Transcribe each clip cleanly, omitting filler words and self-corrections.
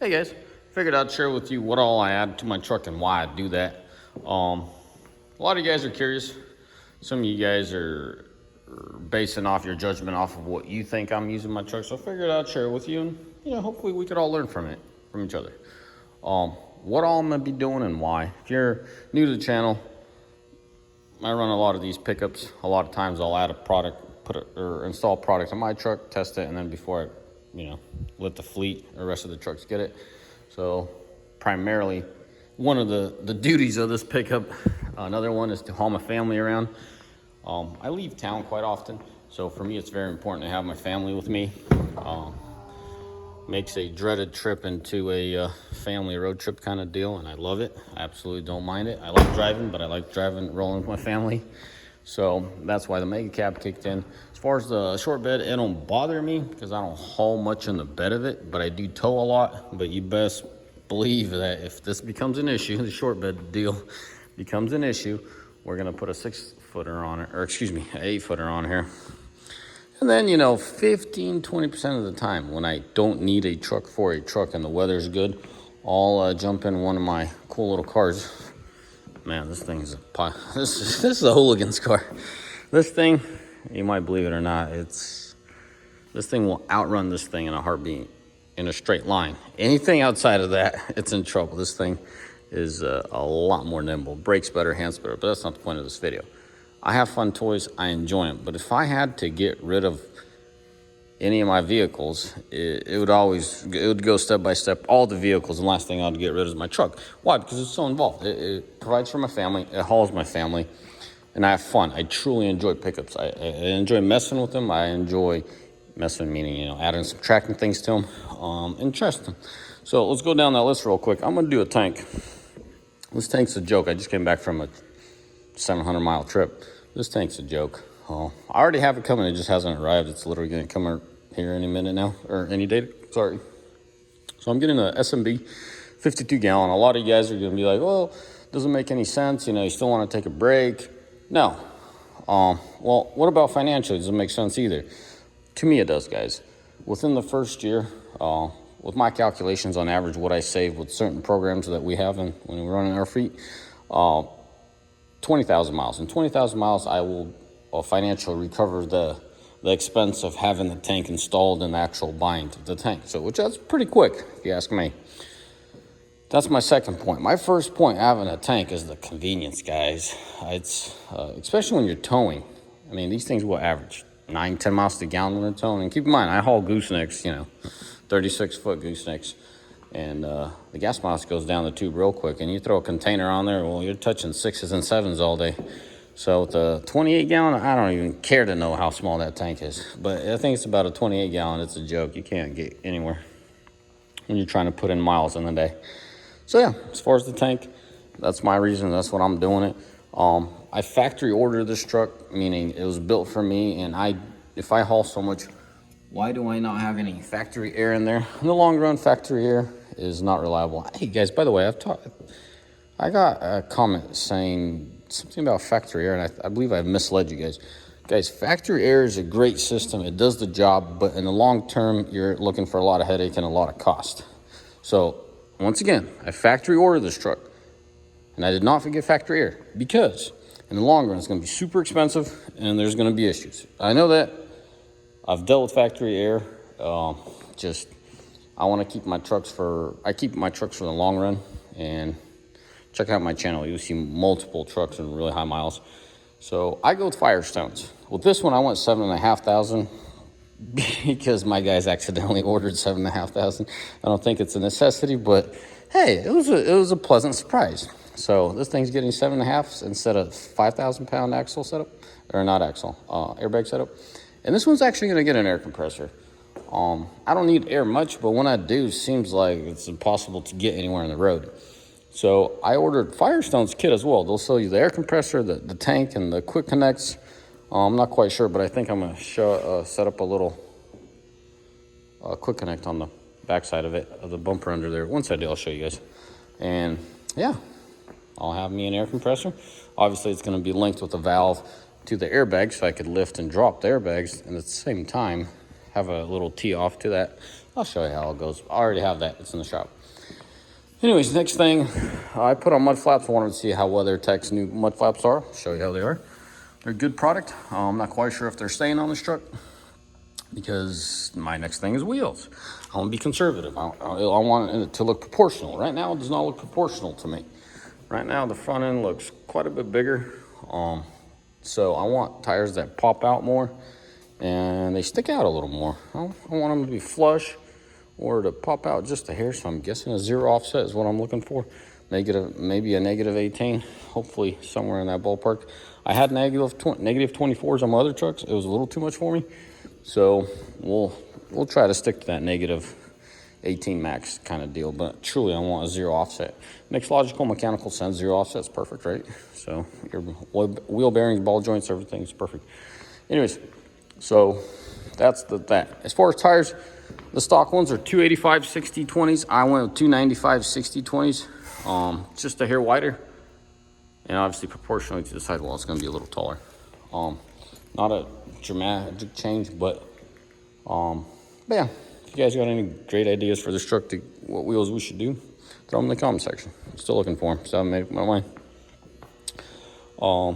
Hey guys, figured I'd share with you what all I add to my truck and why I do that. A lot of you guys are curious. Some of you guys are basing off your judgment off of what you think I'm using my truck. So I figured I'd share it with you, and hopefully we could all learn from each other. What all I'm gonna be doing and why. If you're new to the channel, I run a lot of these pickups. A lot of times I'll add a product, or install a product on my truck, test it, and then before I let the fleet or rest of the trucks get it. So primarily one of the duties of this pickup, another one is to haul my family around. I leave town quite often, so for me it's very important to have my family with me. Makes a dreaded trip into a family road trip kind of deal, and I love it. I absolutely don't mind it. I like driving, but I like rolling with my family. So that's why the mega cab kicked in. As far as the short bed, it don't bother me because I don't haul much in the bed of it, but I do tow a lot. But you best believe that if this becomes an issue, the short bed deal becomes an issue, we're gonna put a 6-footer on it, or excuse me, an 8-footer on here. And then, 15-20% of the time when I don't need a truck for a truck and the weather's good, I'll jump in one of my cool little cars. Man, this thing is this is a hooligan's car. This thing, you might believe it or not, this thing will outrun this thing in a heartbeat, in a straight line. Anything outside of that, it's in trouble. This thing is a lot more nimble, brakes better, hands better, but that's not the point of this video. I have fun toys, I enjoy them, but if I had to get rid of any of my vehicles, it would go step by step, all the vehicles, and the last thing I'd get rid of is my truck. Why? Because it's so involved. It provides for my family, it hauls my family, and I have fun. I truly enjoy pickups. I enjoy messing with them. I enjoy messing, meaning, adding, subtracting things to them, and trust them. So let's go down that list real quick. I'm gonna do a tank. This tank's a joke. I just came back from a 700-mile trip. This tank's a joke. I already have it coming. It just hasn't arrived. It's literally going to come here any minute now, or any day. Sorry. So I'm getting a SMB 52-gallon. A lot of you guys are going to be like, well, doesn't make any sense. You still want to take a break. No. Well, what about financially? Doesn't make sense either. To me, it does, guys. Within the first year, with my calculations on average, what I save with certain programs that we have when we're running our fleet, 20,000 miles. In 20,000 miles, I will financially recover the expense of having the tank installed and the actual buying of the tank. So, which that's pretty quick, if you ask me. That's my second point. My first point having a tank is the convenience, guys. It's especially when you're towing. I mean, these things will average 9-10 miles to the gallon when they're towing. And keep in mind, I haul goosenecks, 36-foot goosenecks. And the gas mileage goes down the tube real quick, and you throw a container on there, well, you're touching 6s and 7s all day. So with the 28-gallon, I don't even care to know how small that tank is. But I think it's about a 28-gallon. It's a joke. You can't get anywhere when you're trying to put in miles in the day. So yeah, as far as the tank, that's my reason. That's what I'm doing it. I factory ordered this truck, meaning it was built for me, and if I haul so much, why do I not have any factory air in there? In the long run, factory air is not reliable. Hey guys, by the way, I got a comment saying something about factory air, and I believe I've misled you guys. Guys, factory air is a great system. It does the job, but in the long term, you're looking for a lot of headache and a lot of cost. So once again, I factory ordered this truck, and I did not forget factory air, because in the long run, it's going to be super expensive, and there's going to be issues. I know that. I've dealt with factory air. I want to keep my trucks for the long run. And check out my channel. You'll see multiple trucks and really high miles. So I go with Firestones. With this one, I went 7,500 because my guys accidentally ordered 7,500. I don't think it's a necessity, but hey, it was a pleasant surprise. So this thing's getting 7.5 instead of 5,000-pound axle setup, or not axle, airbag setup. And this one's actually going to get an air compressor. I don't need air much, but when I do, it seems like it's impossible to get anywhere on the road. So I ordered Firestone's kit as well. They'll sell you the air compressor, the tank, and the quick connects. I'm not quite sure, but I think I'm going to set up a little quick connect on the backside of it, of the bumper under there. Once I do, I'll show you guys. And yeah, I'll have me an air compressor. Obviously, it's going to be linked with a valve to the airbag, so I could lift and drop the airbags, and at the same time have a little tee off to that I'll show you how it goes. I already have that. It's in the shop. Anyways, next thing, I put on mud flaps. I wanted to see how WeatherTech's new mud flaps are. I'll show you how they are. They're a good product. I'm not quite sure if they're staying on this truck because my next thing is wheels. I want to be conservative. I want it to look proportional. Right now, it does not look proportional to me. Right now, the front end looks quite a bit bigger. So I want tires that pop out more and they stick out a little more. I want them to be flush or to pop out just a hair. So I'm guessing a 0 offset is what I'm looking for. Maybe a negative 18, hopefully somewhere in that ballpark. I had negative 24s on my other trucks. It was a little too much for me. So we'll try to stick to that negative 18 max kind of deal. But truly, I want a 0 offset. Makes logical mechanical sense. 0 offset's perfect, right? So your wheel bearings, ball joints, everything's perfect. Anyways, so that's that. As far as tires, the stock ones are 285 60/20s. I went with 295 60/20s. Just a hair wider. And obviously, proportionally to the sidewall, it's going to be a little taller. Not a dramatic change, but yeah. If you guys got any great ideas for this truck, what wheels we should do, throw them in the comment section. I'm still looking for them, so I haven't made up my mind.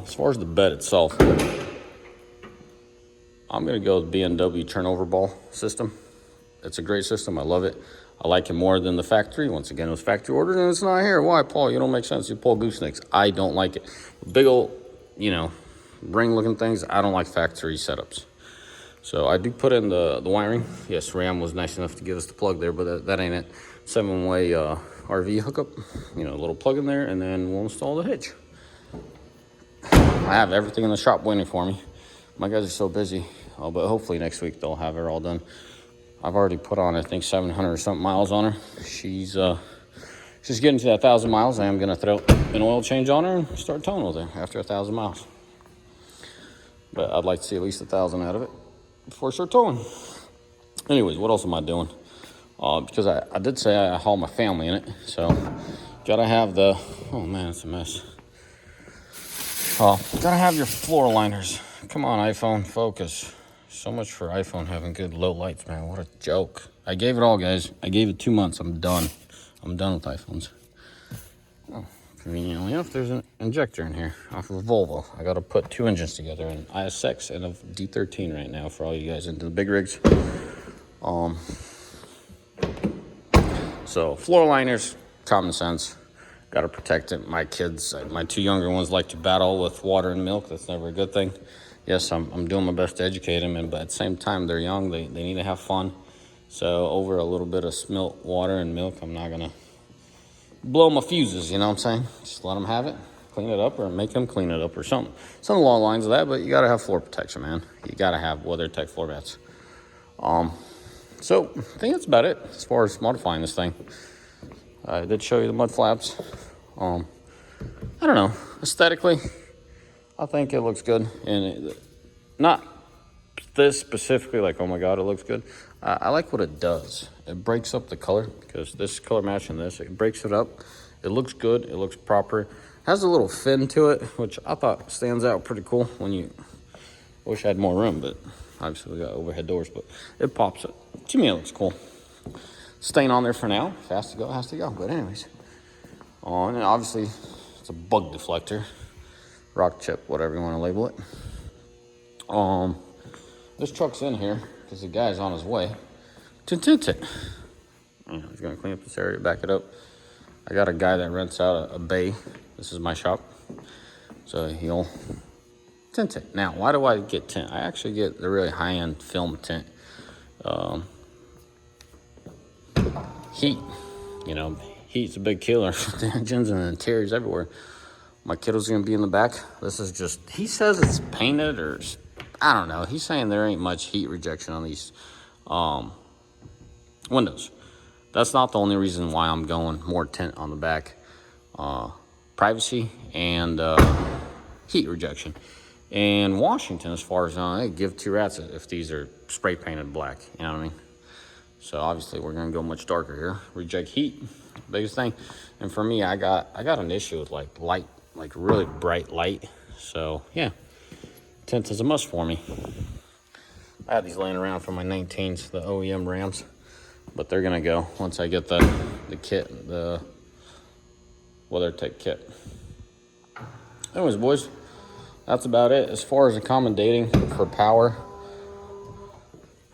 As far as the bed itself, I'm going to go with BMW turnover ball system. It's a great system. I love it. I like it more than the factory. Once again, it was factory ordered and it's not here. Why, Paul? You don't make sense. You pull Goosenecks. I don't like it. Big old, ring looking things. I don't like factory setups. So I do put in the wiring. Yes, Ram was nice enough to give us the plug there, but that ain't it. 7-way RV hookup. A little plug in there, and then we'll install the hitch. I have everything in the shop waiting for me. My guys are so busy, but hopefully next week they'll have it all done. I've already put on, I think, 700 or something miles on her. She's getting to that 1,000 miles. I am going to throw an oil change on her and start towing with her after 1,000 miles. But I'd like to see at least 1,000 out of it before I start towing. Anyways, what else am I doing? Because I did say I haul my family in it. So, gotta have oh man, it's a mess. Gotta have your floor liners. Come on, iPhone, focus. So much for iPhone having good low lights, man. What a joke. I gave it all, guys. I gave it 2 months. I'm done. I'm done with iPhones. Oh, conveniently enough, there's an injector in here off of a Volvo. I got to put 2 engines together, an ISX and a D13 right now for all you guys into the big rigs. So floor liners, common sense. Got to protect it. My kids, my 2 younger ones like to battle with water and milk. That's never a good thing. Yes, I'm doing my best to educate them, but at the same time, they're young. They need to have fun. So over a little bit of spilt water and milk, I'm not going to blow my fuses, you know what I'm saying? Just let them have it, clean it up, or make them clean it up or something. Some along the lines of that, but you got to have floor protection, man. You got to have WeatherTech floor mats. So I think that's about it as far as modifying this thing. I did show you the mud flaps. I don't know, aesthetically, I think it looks good, and not this specifically, like, oh my God, it looks good. I like what it does. It breaks up the color, because this color matching this, it breaks it up. It looks good. It looks proper. It has a little fin to it, which I thought stands out pretty cool. Wish I had more room, but obviously we got overhead doors, but it pops it. To me, it looks cool. Staying on there for now. If it has to go, it has to go. But anyways, and then obviously it's a bug deflector. Rock chip, whatever you want to label it. This truck's in here because the guy's on his way to tint it. He's going to clean up this area, back it up. I got a guy that rents out a bay. This is my shop. So he'll tint it. Now, why do I get tint? I actually get the really high-end film tint. Heat. Heat's a big killer with the engines and the interiors everywhere. My kiddo's going to be in the back. This is just, he says it's painted or, I don't know. He's saying there ain't much heat rejection on these windows. That's not the only reason why I'm going more tint on the back. Privacy and heat rejection. And Washington, as far as they give 2 rats if these are spray painted black. You know what I mean? So obviously we're going to go much darker here. Reject heat, biggest thing. And for me, I got an issue with like light, like really bright light. So yeah, tint is a must for me. I had these laying around from my 19s, the OEM Rams. but they're gonna go once I get the kit, the WeatherTech kit. Anyways, boys, that's about it as far as accommodating for power.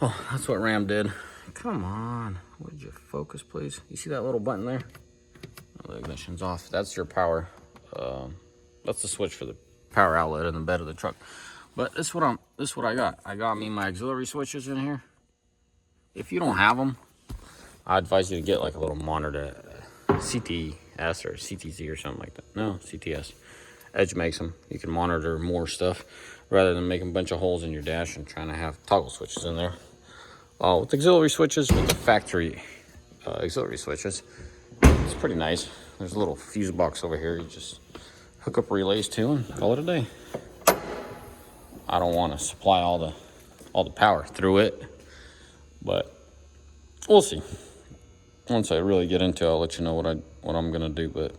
Oh, that's what Ram did. Come on, would you focus, please? You see that little button there? Oh, the ignition's off. That's your power. That's the switch for the power outlet in the bed of the truck. But this is what I got. I got me my auxiliary switches in here. If you don't have them, I advise you to get like a little monitor, CTS or CTZ or something like that. No, CTS. Edge makes them. You can monitor more stuff rather than making a bunch of holes in your dash and trying to have toggle switches in there. With auxiliary switches, with the factory auxiliary switches, it's pretty nice. There's a little fuse box over here. You just hook up relays to and call it a day. I don't want to supply all the power through it, but we'll see. Once I really get into it, I'll let you know what I'm gonna do. But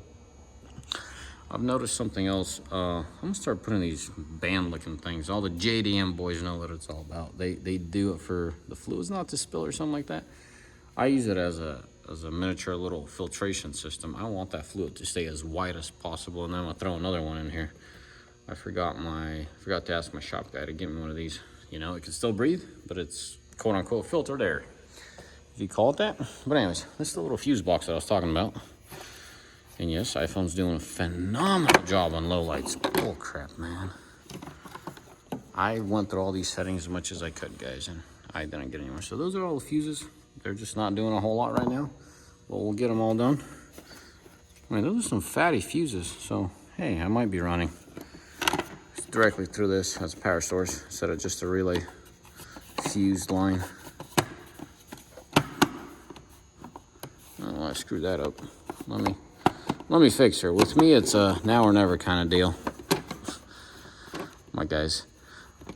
I've noticed something else. I'm gonna start putting these band-looking things. All the JDM boys know what it's all about. They do it for the fluids not to spill or something like that. I use it as a miniature little filtration system. I want that fluid to stay as white as possible, and then I'm gonna throw another one in here. I forgot to ask my shop guy to get me one of these. You know, it can still breathe, but it's quote-unquote filtered air, if you call it that. But anyways, this is the little fuse box that I was talking about. And yes, iPhone's doing a phenomenal job on low lights. Bull crap, man. I went through all these settings as much as I could, guys, and I didn't get anywhere. So those are all the fuses. They're just not doing a whole lot right now, but we'll get them all done. I mean, those are some fatty fuses, so hey, I might be running directly through this as a power source instead of just a relay fused line. Oh, I screwed that up. Let me fix her. With me, it's a now or never kind of deal. My guys,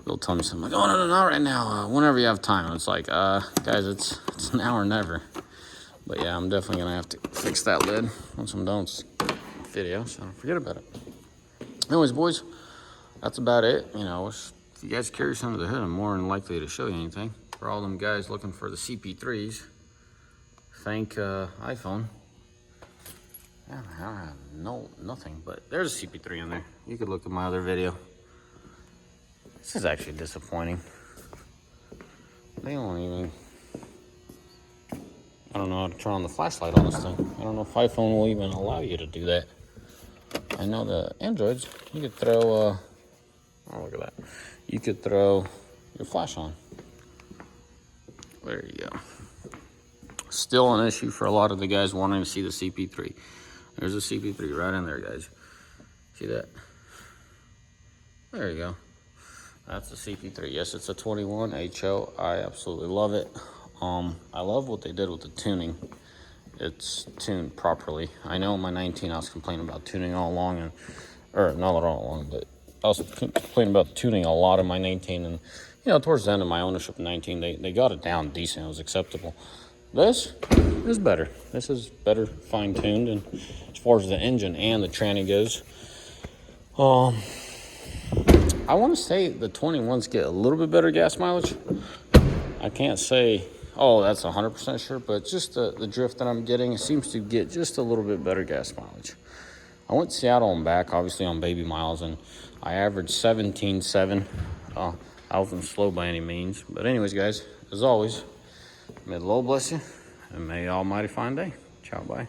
they'll tell me something like, "Oh no, not right now. Whenever you have time." And it's like, guys, it's now or never. But yeah, I'm definitely gonna have to fix that lid once I'm done with this video. So forget about it. Anyways, boys, that's about it. You know, if you guys curious under the hood, I'm more than likely to show you anything. For all them guys looking for the CP3s, thank iPhone. Yeah, I don't have nothing, but there's a CP3 in there. You could look at my other video. This is actually disappointing. They don't even, I don't know how to turn on the flashlight on this thing. I don't know if iPhone will even allow you to do that. I know the Androids, you could throw, oh, look at that. You could throw your flash on. There you go. Still an issue for a lot of the guys wanting to see the CP3. There's a CP3 right in there, guys. See that? There you go. That's the CP3. Yes, it's a 21 HO. I absolutely love it. I love what they did with the tuning. It's tuned properly. I know in my 19 I was complaining about tuning all along, or not all along, but I was complaining about tuning a lot in my 19, and you know, towards the end of my ownership of 19, they got it down decent. It was acceptable. This is better. This is better fine-tuned, and as far as the engine and the tranny goes, I want to say the 21s get a little bit better gas mileage. I can't say, oh, that's 100% sure, but just the drift that I'm getting, it seems to get just a little bit better gas mileage. I went to Seattle and back, obviously on baby miles, and I averaged 17.7. I wasn't slow by any means. But anyways, guys, as always, may the Lord bless you, and may Almighty find day. Ciao, bye.